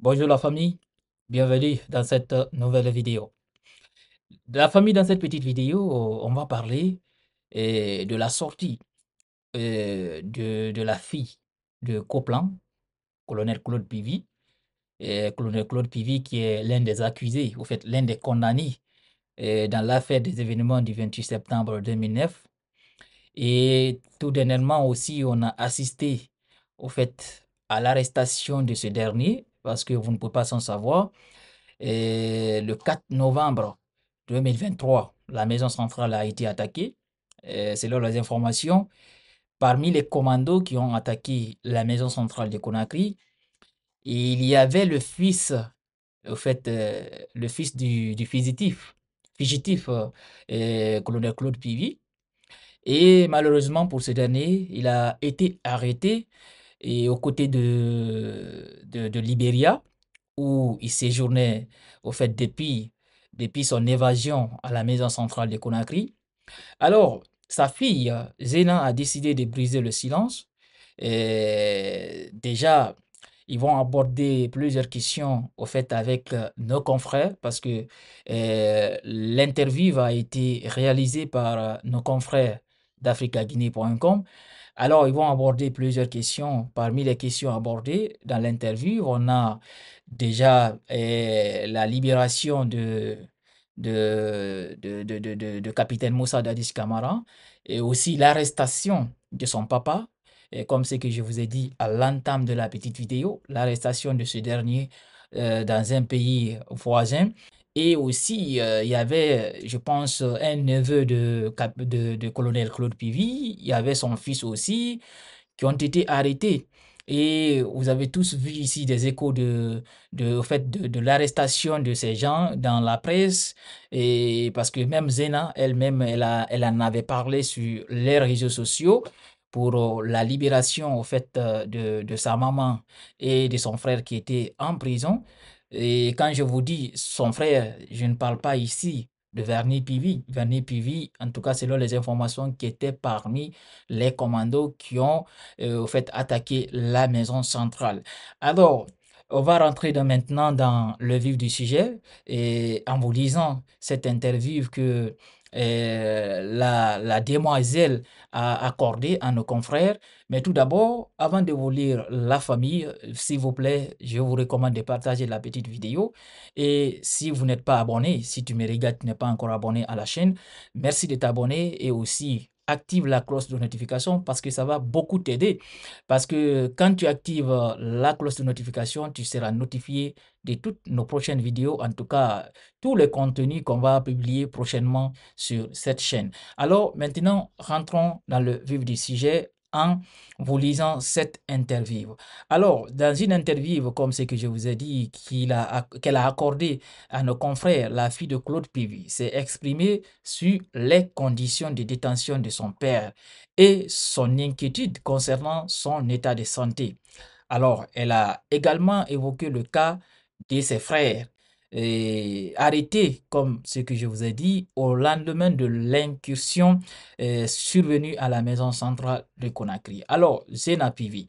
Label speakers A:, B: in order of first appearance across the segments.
A: Bonjour la famille, bienvenue dans cette nouvelle vidéo. La famille, dans cette petite vidéo, on va parler de la sortie de la fille de Copland, colonel Claude Pivy, et colonel Claude Pivy qui est l'un des accusés, au fait l'un des condamnés dans l'affaire des événements du 28 septembre 2009. Et tout dernièrement aussi, on a assisté au fait à l'arrestation de ce dernier, parce que vous ne pouvez pas s'en savoir. Et le 4 novembre 2023, la maison centrale a été attaquée. Selon les informations, parmi les commandos qui ont attaqué la maison centrale de Conakry, il y avait le fils, au fait, le fils du fugitif, colonel Claude Pivy. Et malheureusement pour ce dernier, il a été arrêté et aux côtés de Libéria, où il séjournait au fait depuis son évasion à la maison centrale de Conakry. Alors, sa fille, Zena, a décidé de briser le silence. Et déjà, ils vont aborder plusieurs questions au fait avec nos confrères parce que l'interview a été réalisée par nos confrères d'africaguinée.com. Alors, ils vont aborder plusieurs questions. Parmi les questions abordées dans l'interview, on a déjà la libération de capitaine Moussa Dadis Camara et aussi l'arrestation de son papa. Et comme ce que je vous ai dit à l'entame de la petite vidéo, l'arrestation de ce dernier dans un pays voisin. Et aussi, il y avait, je pense, un neveu de colonel Claude Pivy. Il y avait son fils aussi qui ont été arrêtés. Et vous avez tous vu ici des échos au fait de l'arrestation de ces gens dans la presse. Et parce que même Zena elle-même, elle en avait parlé sur les réseaux sociaux pour la libération au fait de sa maman et de son frère qui étaient en prison. Et quand je vous dis son frère, je ne parle pas ici de Verny Pivy. Verny Pivy, en tout cas selon les informations qui étaient parmi les commandos qui ont au fait attaqué la maison centrale. Alors, on va rentrer maintenant dans le vif du sujet et en vous lisant cette interview que la demoiselle a accordée à nos confrères. Mais tout d'abord, avant de vous lire la famille, s'il vous plaît, je vous recommande de partager la petite vidéo. Et si vous n'êtes pas abonné, si tu me regardes, tu n'es pas encore abonné à la chaîne, merci de t'abonner et aussi active la cloche de notification parce que ça va beaucoup t'aider. Parce que quand tu actives la cloche de notification, tu seras notifié de toutes nos prochaines vidéos, en tout cas tous les contenus qu'on va publier prochainement sur cette chaîne. Alors maintenant, rentrons dans le vif du sujet en vous lisant cette interview. Alors, dans une interview comme ce que je vous ai dit qu'elle a accordé à nos confrères, la fille de Claude Pivy s'est exprimée sur les conditions de détention de son père et son inquiétude concernant son état de santé. Alors, elle a également évoqué le cas de ses frères arrêtés, comme ce que je vous ai dit, au lendemain de l'incursion survenue à la maison centrale de Conakry. Alors, Zena Pivi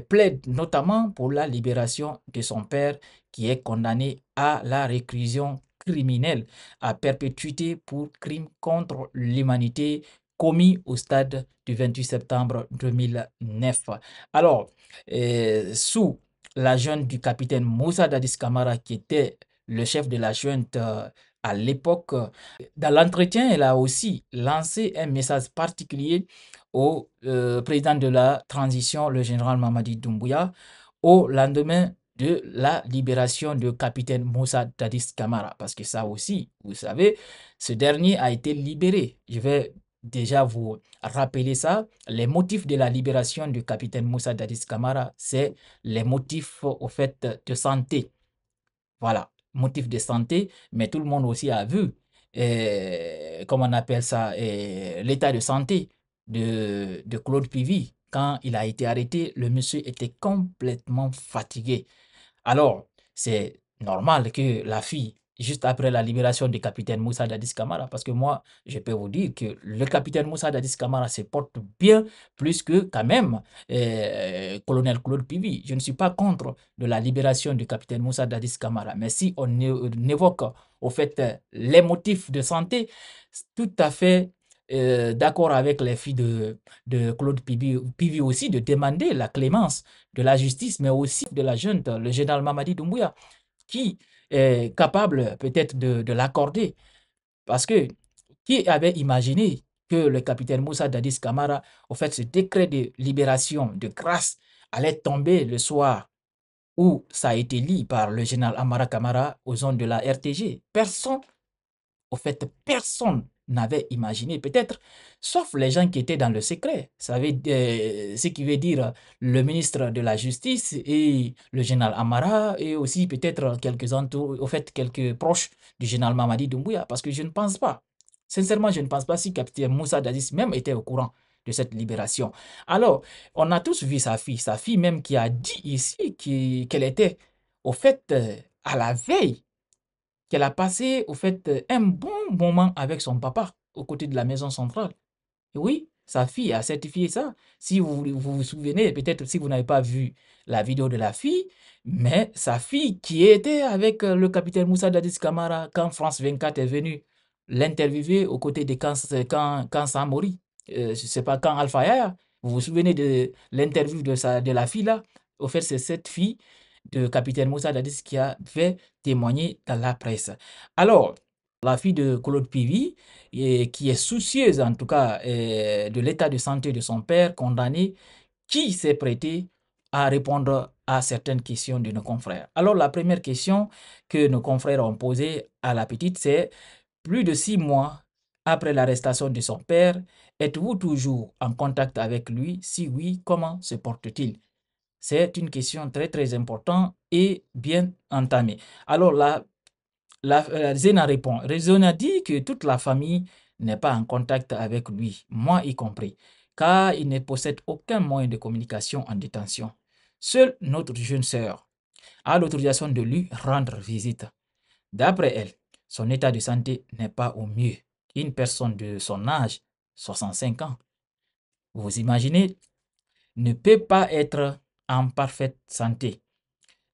A: plaide notamment pour la libération de son père qui est condamné à la réclusion criminelle à perpétuité pour crime contre l'humanité commis au stade du 28 septembre 2009. Alors, sous la junte du capitaine Moussa Dadis Camara, qui était le chef de la junte à l'époque, dans l'entretien, elle a aussi lancé un message particulier au président de la transition, le général Mamadi Doumbouya, au lendemain de la libération du capitaine Moussa Dadis Camara. Parce que ça aussi, vous savez, ce dernier a été libéré. Je vais déjà vous rappeler ça. Les motifs de la libération du capitaine Moussa Dadis Camara, c'est les motifs au fait de santé. Voilà, motifs de santé, mais tout le monde aussi a vu, comment on appelle ça, l'état de santé de Claude Pivy. Quand il a été arrêté, le monsieur était complètement fatigué. Alors, c'est normal que la fille juste après la libération du capitaine Moussa Dadis Camara, parce que moi, je peux vous dire que le capitaine Moussa Dadis Camara se porte bien plus que quand même colonel Claude Pivi. Je ne suis pas contre de la libération du capitaine Moussa Dadis Camara, mais si on évoque au fait les motifs de santé, tout à fait d'accord avec les filles de Claude Pivi aussi de demander la clémence de la justice, mais aussi de la junte, le général Mamadi Doumbouya, qui est capable peut-être de l'accorder. Parce que qui avait imaginé que le capitaine Moussa Dadis Camara, au fait, ce décret de libération de grâce allait tomber le soir où ça a été lu par le général Amara Camara aux zones de la RTG. Personne au fait, personne n'avait imaginé, peut-être, sauf les gens qui étaient dans le secret. Ce qui veut dire le ministre de la Justice et le général Amara et aussi peut-être quelques au fait, quelques proches du général Mamadi Doumbouya, parce que je ne pense pas, sincèrement, je ne pense pas si capitaine Moussa Dadis même était au courant de cette libération. Alors, on a tous vu sa fille même qui a dit ici qu'elle était au fait à la veille qu'elle a passé, au fait, un bon moment avec son papa, aux côtés de la maison centrale. Et oui, sa fille a certifié ça. Si vous souvenez, peut-être si vous n'avez pas vu la vidéo de la fille, mais sa fille qui était avec le capitaine Moussa Dadis Camara quand France 24 est venu l'interviewer aux côtés de quand Samori, je ne sais pas, quand Alpha Yaya. Vous vous souvenez de l'interview de la fille là? Au fait, c'est cette fille de capitaine Moussa Dadis qui a fait témoigner dans la presse. Alors, la fille de Claude Pivi, et qui est soucieuse en tout cas de l'état de santé de son père condamné, qui s'est prêté à répondre à certaines questions de nos confrères. Alors la première question que nos confrères ont posée à la petite, c'est plus de 6 mois après l'arrestation de son père, êtes-vous toujours en contact avec lui? Si oui, comment se porte-t-il? C'est une question très très importante et bien entamée. Alors Zena répond. Zena dit que toute la famille n'est pas en contact avec lui, moi y compris, car il ne possède aucun moyen de communication en détention. Seule notre jeune sœur a l'autorisation de lui rendre visite. D'après elle, son état de santé n'est pas au mieux. Une personne de son âge, 65 ans, vous imaginez, ne peut pas être en parfaite santé.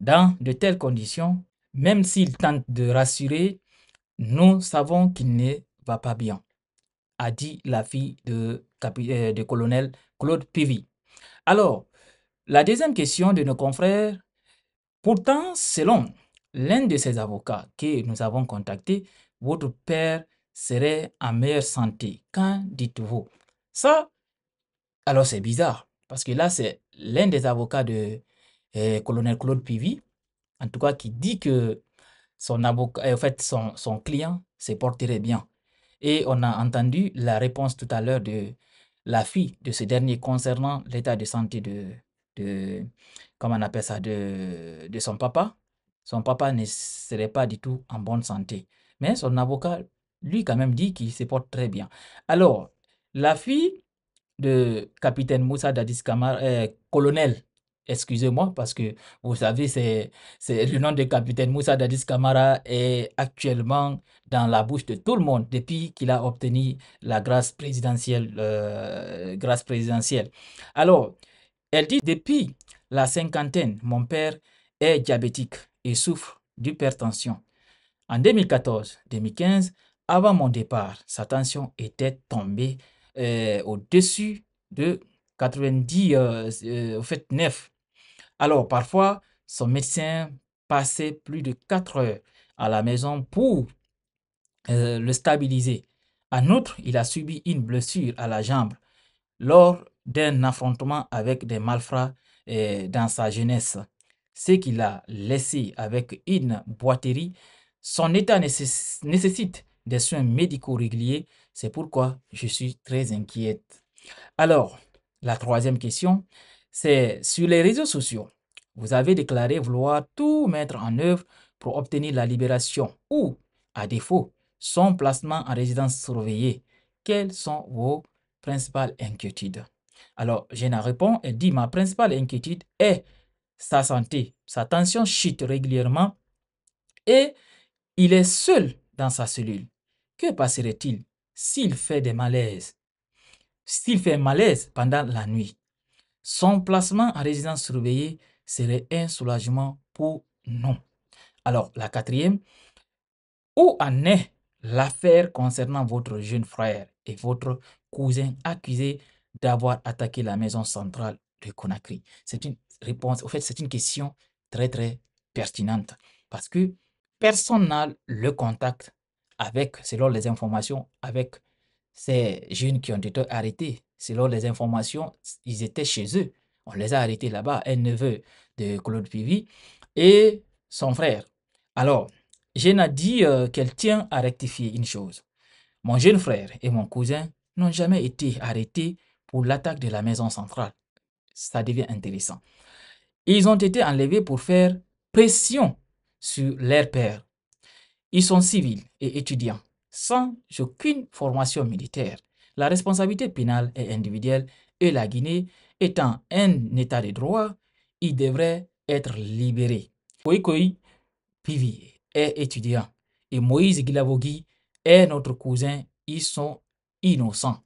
A: Dans de telles conditions, même s'il tente de rassurer, nous savons qu'il ne va pas bien, a dit la fille de colonel Claude Pivi. Alors, la deuxième question de nos confrères, pourtant, selon l'un de ses avocats que nous avons contacté, votre père serait en meilleure santé. Qu'en dites-vous? Ça, alors c'est bizarre, parce que là, c'est l'un des avocats de colonel Claude Pivi, en tout cas, qui dit que son avocat, en fait, son client se porterait bien. Et on a entendu la réponse tout à l'heure de la fille de ce dernier concernant l'état de santé de comment on appelle ça, de son papa. Son papa ne serait pas du tout en bonne santé. Mais son avocat, lui, quand même, dit qu'il se porte très bien. Alors, la fille de capitaine Moussa Dadis Camara, colonel, excusez-moi, parce que vous savez, c'est le nom de capitaine Moussa Dadis Camara est actuellement dans la bouche de tout le monde depuis qu'il a obtenu la grâce présidentielle. Alors, elle dit, depuis la cinquantaine, mon père est diabétique et souffre d'hypertension. En 2014-2015, avant mon départ, sa tension était tombée au-dessus de 90, au fait 9. Alors parfois, son médecin passait plus de 4 heures à la maison pour le stabiliser. En outre, il a subi une blessure à la jambe lors d'un affrontement avec des malfrats dans sa jeunesse, ce qui l'a laissé avec une boiterie. Son état nécessite des soins médicaux réguliers, c'est pourquoi je suis très inquiète. Alors, la troisième question, c'est sur les réseaux sociaux. Vous avez déclaré vouloir tout mettre en œuvre pour obtenir la libération ou, à défaut, son placement en résidence surveillée. Quelles sont vos principales inquiétudes? Alors, Jenna répond, elle dit, ma principale inquiétude est sa santé. Sa tension chute régulièrement et Il est seul dans sa cellule. Que passerait-il s'il fait des malaises? S'il fait un malaise pendant la nuit, son placement en résidence surveillée serait un soulagement pour nous. Alors, la quatrième, où en est l'affaire concernant votre jeune frère et votre cousin accusé d'avoir attaqué la maison centrale de Conakry? C'est une réponse, en fait, c'est une question très, très pertinente parce que personne n'a le contact avec, selon les informations, avec ces jeunes qui ont été arrêtés. Selon les informations, ils étaient chez eux. On les a arrêtés là-bas, un neveu de Claude Pivy et son frère. Alors, Jeanne a dit qu'elle tient à rectifier une chose. Mon jeune frère et mon cousin n'ont jamais été arrêtés pour l'attaque de la maison centrale. Ça devient intéressant. Ils ont été enlevés pour faire pression sur leur père. Ils sont civils et étudiants, sans aucune formation militaire. La responsabilité pénale est individuelle et la Guinée étant un état de droit, ils devraient être libérés. Koikoi Pivi est étudiant et Moïse Guilavogui est notre cousin. Ils sont innocents.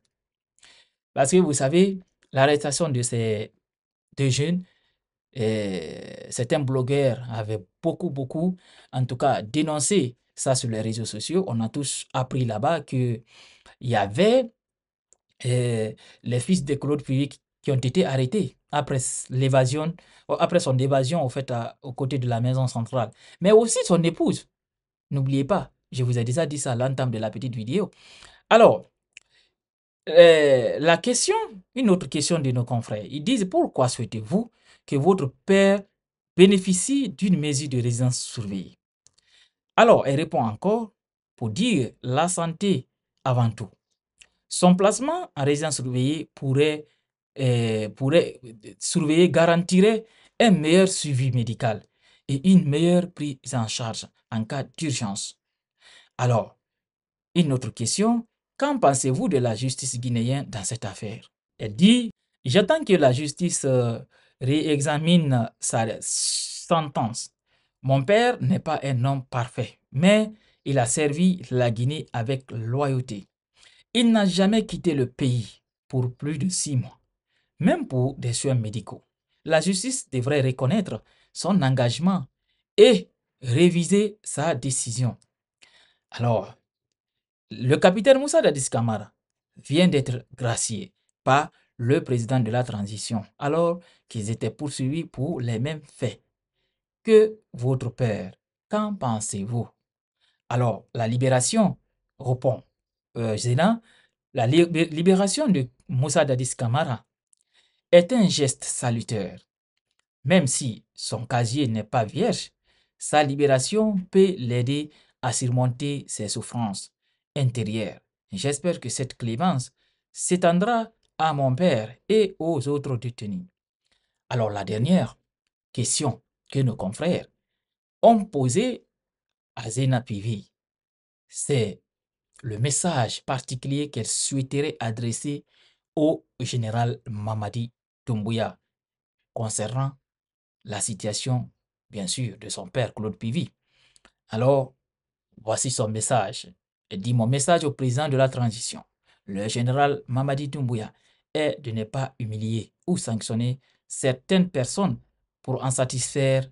A: Parce que vous savez, l'arrestation de ces deux jeunes, certains blogueurs avaient beaucoup, en tout cas, dénoncé ça sur les réseaux sociaux. On a tous appris là-bas qu'il y avait les fils de Claude Puy qui ont été arrêtés après l'évasion, après son évasion au fait aux côtés de la maison centrale. Mais aussi son épouse. N'oubliez pas, je vous ai déjà dit ça à l'entame de la petite vidéo. Alors, la question, une autre question de nos confrères, ils disent pourquoi souhaitez-vous que votre père bénéficie d'une mesure de résidence surveillée? Alors, elle répond encore pour dire la santé avant tout. Son placement en résidence surveillée surveiller garantirait un meilleur suivi médical et une meilleure prise en charge en cas d'urgence. Alors, une autre question, qu'en pensez-vous de la justice guinéenne dans cette affaire? Elle dit, j'attends que la justice réexamine sa sentence. Mon père n'est pas un homme parfait, mais il a servi la Guinée avec loyauté. Il n'a jamais quitté le pays pour plus de 6 mois, même pour des soins médicaux. La justice devrait reconnaître son engagement et réviser sa décision. Alors, le capitaine Moussa Dadis Camara vient d'être gracié par le président de la transition, alors qu'ils étaient poursuivis pour les mêmes faits que votre père. Qu'en pensez-vous? Alors, la libération répond, Zéna, la libération de Moussa Dadis Camara est un geste salutaire. Même si son casier n'est pas vierge, sa libération peut l'aider à surmonter ses souffrances intérieures. J'espère que cette clémence s'étendra à mon père et aux autres détenus. Alors la dernière question que nos confrères ont posée à Zena Pivi, c'est le message particulier qu'elle souhaiterait adresser au général Mamadi Doumbouya concernant la situation, bien sûr, de son père Claude Pivy. Alors, voici son message. Elle dit, mon message au président de la transition, le général Mamadi Doumbouya, est de ne pas humilier ou sanctionner certaines personnes pour en satisfaire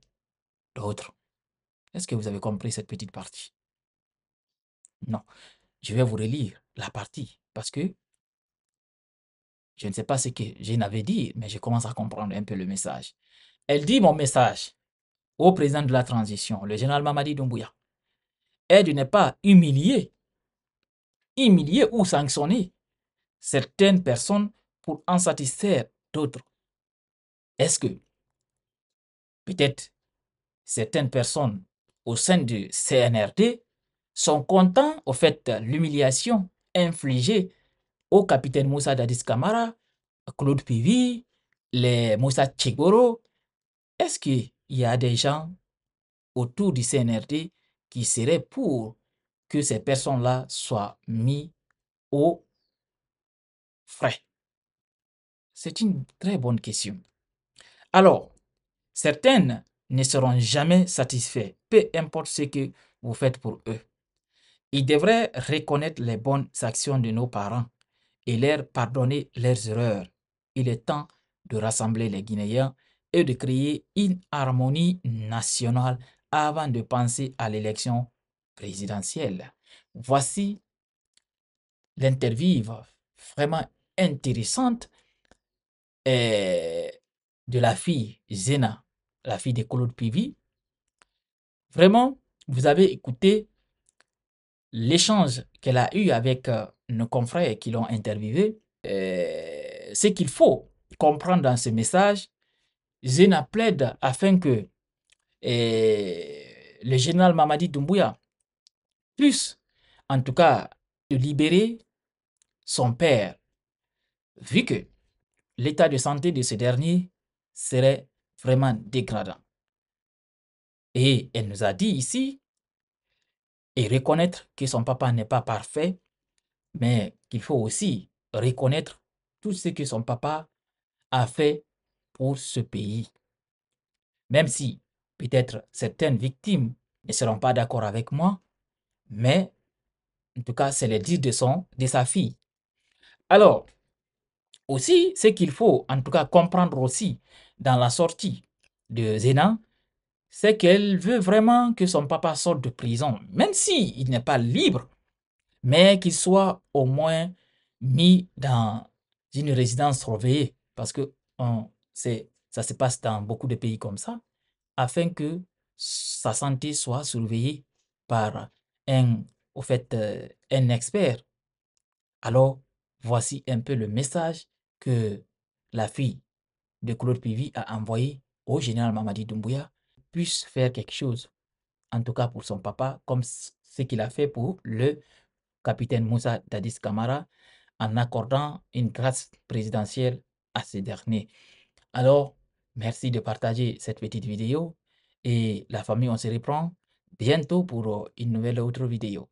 A: d'autres. Est-ce que vous avez compris cette petite partie? Non. Je vais vous relire la partie parce que je ne sais pas ce que je n'avais dit, mais je commence à comprendre un peu le message. Elle dit, mon message au président de la transition, le général Mamadi Doumbouya, est de ne pas humilier ou sanctionner certaines personnes pour en satisfaire d'autres. Est-ce que peut-être certaines personnes au sein du CNRD sont contents au fait de l'humiliation infligée au capitaine Moussa Dadis Camara, Claude Pivy, les Moussa Tchegoro? Est-ce qu'il y a des gens autour du CNRD qui seraient pour que ces personnes-là soient mises au frais? C'est une très bonne question. Alors, certaines ne seront jamais satisfaits, peu importe ce que vous faites pour eux. Ils devraient reconnaître les bonnes actions de nos parents et leur pardonner leurs erreurs. Il est temps de rassembler les Guinéens et de créer une harmonie nationale avant de penser à l'élection présidentielle. Voici l'interview vraiment intéressante de la fille Zena, la fille de Claude Pivi. Vraiment, vous avez écouté l'échange qu'elle a eu avec nos confrères qui l'ont interviewé. Ce qu'il faut comprendre dans ce message, Zena plaide afin que le général Mamadi Doumbouya puisse, en tout cas, libérer son père, vu que l'état de santé de ce dernier serait vraiment dégradant. Et elle nous a dit ici, et reconnaître que son papa n'est pas parfait, mais qu'il faut aussi reconnaître tout ce que son papa a fait pour ce pays. Même si peut-être certaines victimes ne seront pas d'accord avec moi, mais en tout cas, c'est le dire de sa fille. Alors, aussi, ce qu'il faut en tout cas comprendre aussi dans la sortie de Zena, c'est qu'elle veut vraiment que son papa sorte de prison, même s'il n'est pas libre, mais qu'il soit au moins mis dans une résidence surveillée, parce que ça se passe dans beaucoup de pays comme ça, afin que sa santé soit surveillée par un expert. Alors, voici un peu le message que la fille de Claude Pivi a envoyé au général Mamadi Doumbouya puisse faire quelque chose, en tout cas pour son papa, comme ce qu'il a fait pour le capitaine Moussa Dadis Camara, en accordant une grâce présidentielle à ce dernier. Alors, merci de partager cette petite vidéo et la famille, on se reprend bientôt pour une nouvelle autre vidéo.